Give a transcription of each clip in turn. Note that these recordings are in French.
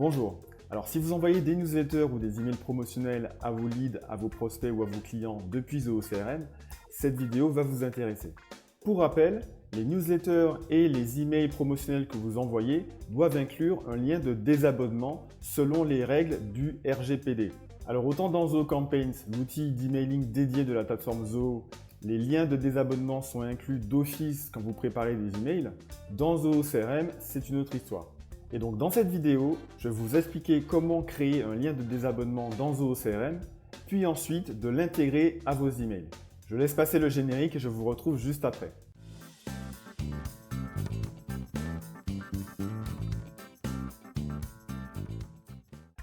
Bonjour. Alors si vous envoyez des newsletters ou des emails promotionnels à vos leads, à vos prospects ou à vos clients depuis Zoho CRM, cette vidéo va vous intéresser. Pour rappel, les newsletters et les emails promotionnels que vous envoyez doivent inclure un lien de désabonnement selon les règles du RGPD. Alors autant dans Zoho Campaigns, l'outil d'emailing dédié de la plateforme Zoho, les liens de désabonnement sont inclus d'office quand vous préparez des emails, dans Zoho CRM, c'est une autre histoire. Et donc dans cette vidéo, je vais vous expliquer comment créer un lien de désabonnement dans Zoho CRM, puis ensuite de l'intégrer à vos emails. Je laisse passer le générique et je vous retrouve juste après.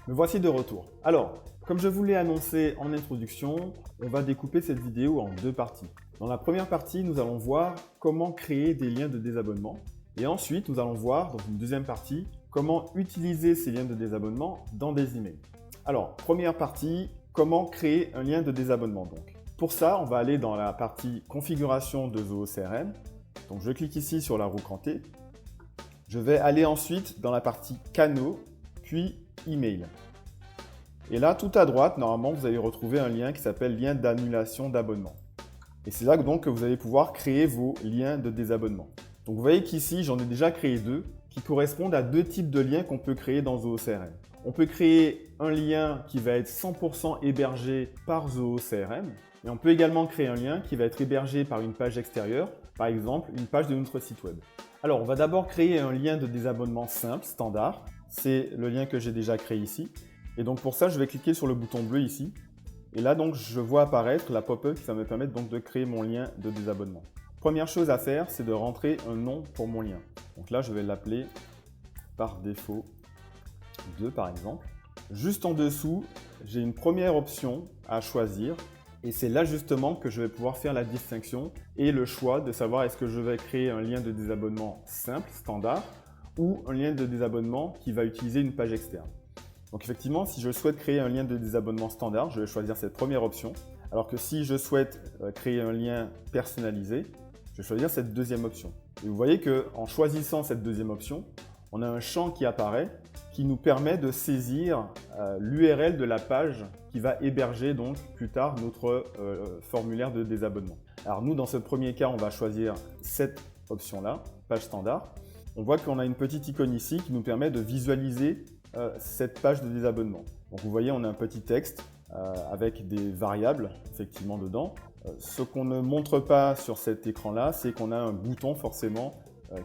Me voici de retour. Alors, comme je vous l'ai annoncé en introduction, on va découper cette vidéo en deux parties. Dans la première partie, nous allons voir comment créer des liens de désabonnement. Et ensuite, nous allons voir dans une deuxième partie comment utiliser ces liens de désabonnement dans des emails. Alors, première partie, comment créer un lien de désabonnement donc. Pour ça, on va aller dans la partie configuration de Zoho CRM. Donc, je clique ici sur la roue crantée. Je vais aller ensuite dans la partie canaux, puis email. Et là, tout à droite, normalement, vous allez retrouver un lien qui s'appelle lien d'annulation d'abonnement. Et c'est là donc que vous allez pouvoir créer vos liens de désabonnement. Donc vous voyez qu'ici, j'en ai déjà créé deux qui correspondent à deux types de liens qu'on peut créer dans Zoho CRM. On peut créer un lien qui va être 100% hébergé par Zoho CRM et on peut également créer un lien qui va être hébergé par une page extérieure, par exemple une page de notre site web. Alors on va d'abord créer un lien de désabonnement simple, standard. C'est le lien que j'ai déjà créé ici. Et donc pour ça, je vais cliquer sur le bouton bleu ici. Et là donc, je vois apparaître la pop-up qui va me permettre donc de créer mon lien de désabonnement. Première chose à faire, c'est de rentrer un nom pour mon lien. Donc là, je vais l'appeler par défaut 2 par exemple. Juste en dessous, j'ai une première option à choisir et c'est là justement que je vais pouvoir faire la distinction et le choix de savoir est-ce que je vais créer un lien de désabonnement simple, standard ou un lien de désabonnement qui va utiliser une page externe. Donc effectivement, si je souhaite créer un lien de désabonnement standard, je vais choisir cette première option. Alors que si je souhaite créer un lien personnalisé, je vais choisir cette deuxième option. Et vous voyez qu'en choisissant cette deuxième option, on a un champ qui apparaît qui nous permet de saisir l'URL de la page qui va héberger donc plus tard notre formulaire de désabonnement. Alors nous, dans ce premier cas, on va choisir cette option-là, page standard. On voit qu'on a une petite icône ici qui nous permet de visualiser cette page de désabonnement. Donc vous voyez, on a un petit texte avec des variables effectivement dedans. Ce qu'on ne montre pas sur cet écran-là, c'est qu'on a un bouton forcément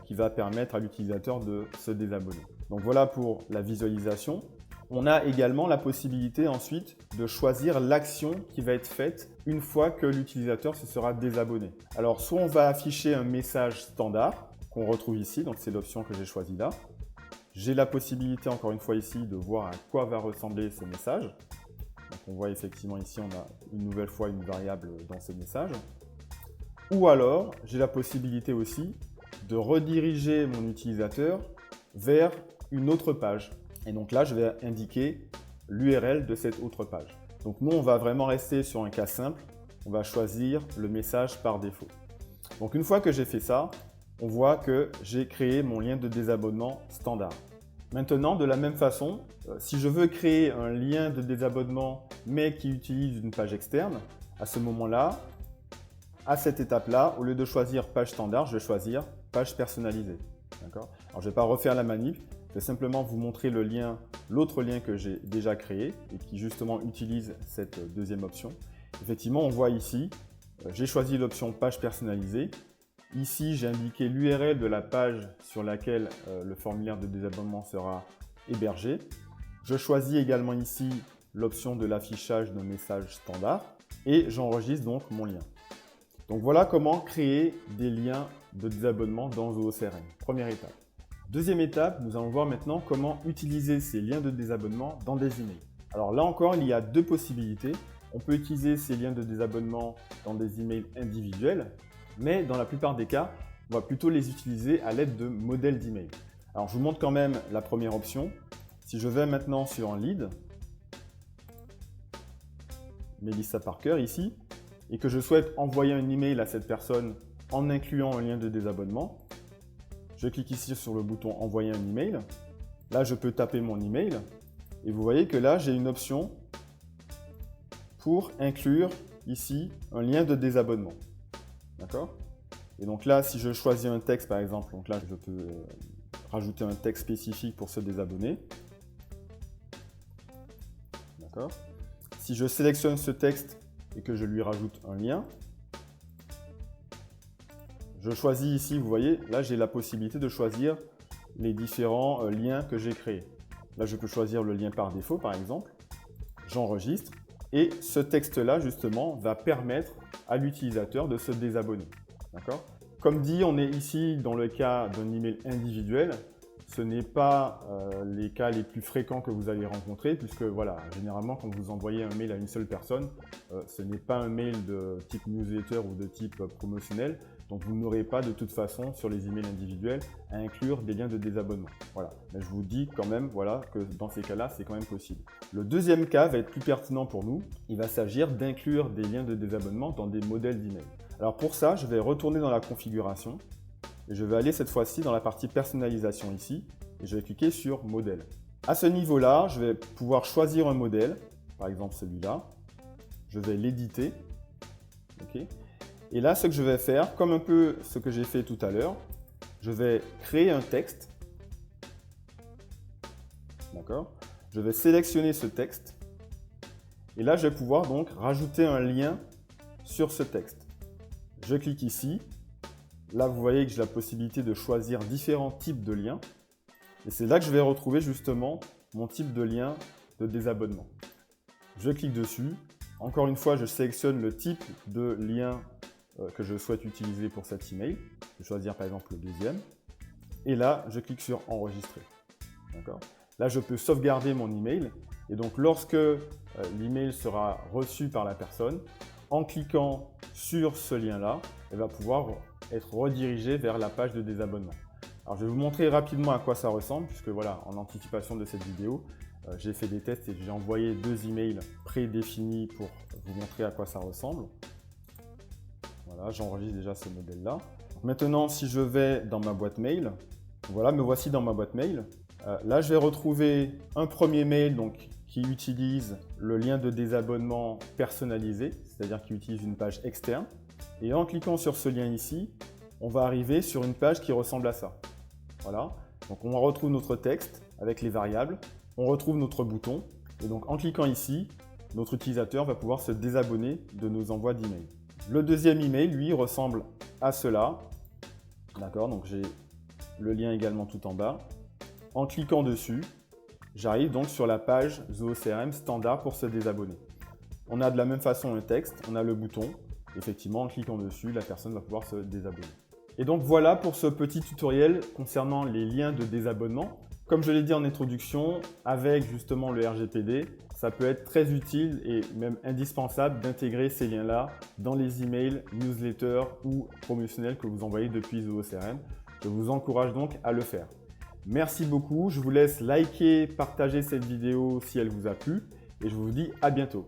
qui va permettre à l'utilisateur de se désabonner. Donc voilà pour la visualisation. On a également la possibilité ensuite de choisir l'action qui va être faite une fois que l'utilisateur se sera désabonné. Alors soit on va afficher un message standard qu'on retrouve ici, donc c'est l'option que j'ai choisie là. J'ai la possibilité encore une fois ici de voir à quoi va ressembler ce message. Donc on voit effectivement ici, on a une nouvelle fois une variable dans ce message. Ou alors, j'ai la possibilité aussi de rediriger mon utilisateur vers une autre page. Et donc là, je vais indiquer l'URL de cette autre page. Donc nous, on va vraiment rester sur un cas simple. On va choisir le message par défaut. Donc une fois que j'ai fait ça, on voit que j'ai créé mon lien de désabonnement standard. Maintenant, de la même façon, si je veux créer un lien de désabonnement mais qui utilise une page externe, à ce moment-là, à cette étape-là, au lieu de choisir page standard, je vais choisir page personnalisée. Alors, je ne vais pas refaire la manip, je vais simplement vous montrer le lien, l'autre lien que j'ai déjà créé et qui justement utilise cette deuxième option. Effectivement, on voit ici, j'ai choisi l'option page personnalisée. Ici, j'ai indiqué l'URL de la page sur laquelle le formulaire de désabonnement sera hébergé. Je choisis également ici l'option de l'affichage d'un message standard et j'enregistre donc mon lien. Donc voilà comment créer des liens de désabonnement dans Zoho CRM. Première étape. Deuxième étape, nous allons voir maintenant comment utiliser ces liens de désabonnement dans des emails. Alors là encore, il y a deux possibilités. On peut utiliser ces liens de désabonnement dans des emails individuels, mais dans la plupart des cas, on va plutôt les utiliser à l'aide de modèles d'email. Alors je vous montre quand même la première option. Si je vais maintenant sur un lead, Melissa Parker ici, et que je souhaite envoyer un email à cette personne en incluant un lien de désabonnement, je clique ici sur le bouton envoyer un email. Là, je peux taper mon email et vous voyez que là, j'ai une option pour inclure ici un lien de désabonnement. D'accord? Et donc là, si je choisis un texte par exemple, donc là, je peux rajouter un texte spécifique pour se désabonner. D'accord? Si je sélectionne ce texte et que je lui rajoute un lien, je choisis ici, vous voyez, là j'ai la possibilité de choisir les différents liens que j'ai créés. Là je peux choisir le lien par défaut par exemple, j'enregistre et ce texte-là justement va permettre à l'utilisateur de se désabonner. D'accord? Comme dit, on est ici dans le cas d'un email individuel. Ce n'est pas les cas les plus fréquents que vous allez rencontrer puisque voilà, généralement quand vous envoyez un mail à une seule personne, ce n'est pas un mail de type newsletter ou de type promotionnel. Donc vous n'aurez pas de toute façon sur les emails individuels à inclure des liens de désabonnement. Voilà. Mais je vous dis quand même voilà, que dans ces cas-là, c'est quand même possible. Le deuxième cas va être plus pertinent pour nous. Il va s'agir d'inclure des liens de désabonnement dans des modèles d'email. Alors pour ça, je vais retourner dans la configuration et je vais aller cette fois-ci dans la partie personnalisation ici et je vais cliquer sur modèle. À ce niveau-là, je vais pouvoir choisir un modèle, par exemple celui-là. Je vais l'éditer. Okay. Et là, ce que je vais faire, comme un peu ce que j'ai fait tout à l'heure, je vais créer un texte. D'accord? Je vais sélectionner ce texte. Et là, je vais pouvoir donc rajouter un lien sur ce texte. Je clique ici. Là, vous voyez que j'ai la possibilité de choisir différents types de liens. Et c'est là que je vais retrouver justement mon type de lien de désabonnement. Je clique dessus. Encore une fois, je sélectionne le type de lien que je souhaite utiliser pour cet email. Je vais choisir par exemple le deuxième. Et là, je clique sur enregistrer. Là, je peux sauvegarder mon email. Et donc, lorsque l'email sera reçu par la personne, en cliquant sur ce lien-là, elle va pouvoir être redirigée vers la page de désabonnement. Alors, je vais vous montrer rapidement à quoi ça ressemble, puisque voilà, en anticipation de cette vidéo, j'ai fait des tests et j'ai envoyé 2 emails prédéfinis pour vous montrer à quoi ça ressemble. Voilà, j'enregistre déjà ce modèle-là. Maintenant, si je vais dans ma boîte mail, voilà, me voici dans ma boîte mail. Là, je vais retrouver un premier mail donc, qui utilise le lien de désabonnement personnalisé, c'est-à-dire qui utilise une page externe. Et en cliquant sur ce lien ici, on va arriver sur une page qui ressemble à ça. Voilà, donc on retrouve notre texte avec les variables, on retrouve notre bouton, et donc en cliquant ici, notre utilisateur va pouvoir se désabonner de nos envois d'email. Le deuxième email, lui, ressemble à cela. D'accord, donc j'ai le lien également tout en bas. En cliquant dessus, j'arrive donc sur la page Zoho CRM standard pour se désabonner. On a de la même façon un texte, on a le bouton. Effectivement, en cliquant dessus, la personne va pouvoir se désabonner. Et donc voilà pour ce petit tutoriel concernant les liens de désabonnement. Comme je l'ai dit en introduction, avec justement le RGPD, ça peut être très utile et même indispensable d'intégrer ces liens-là dans les emails, newsletters ou promotionnels que vous envoyez depuis Zoho CRM. Je vous encourage donc à le faire. Merci beaucoup, je vous laisse liker, partager cette vidéo si elle vous a plu et je vous dis à bientôt.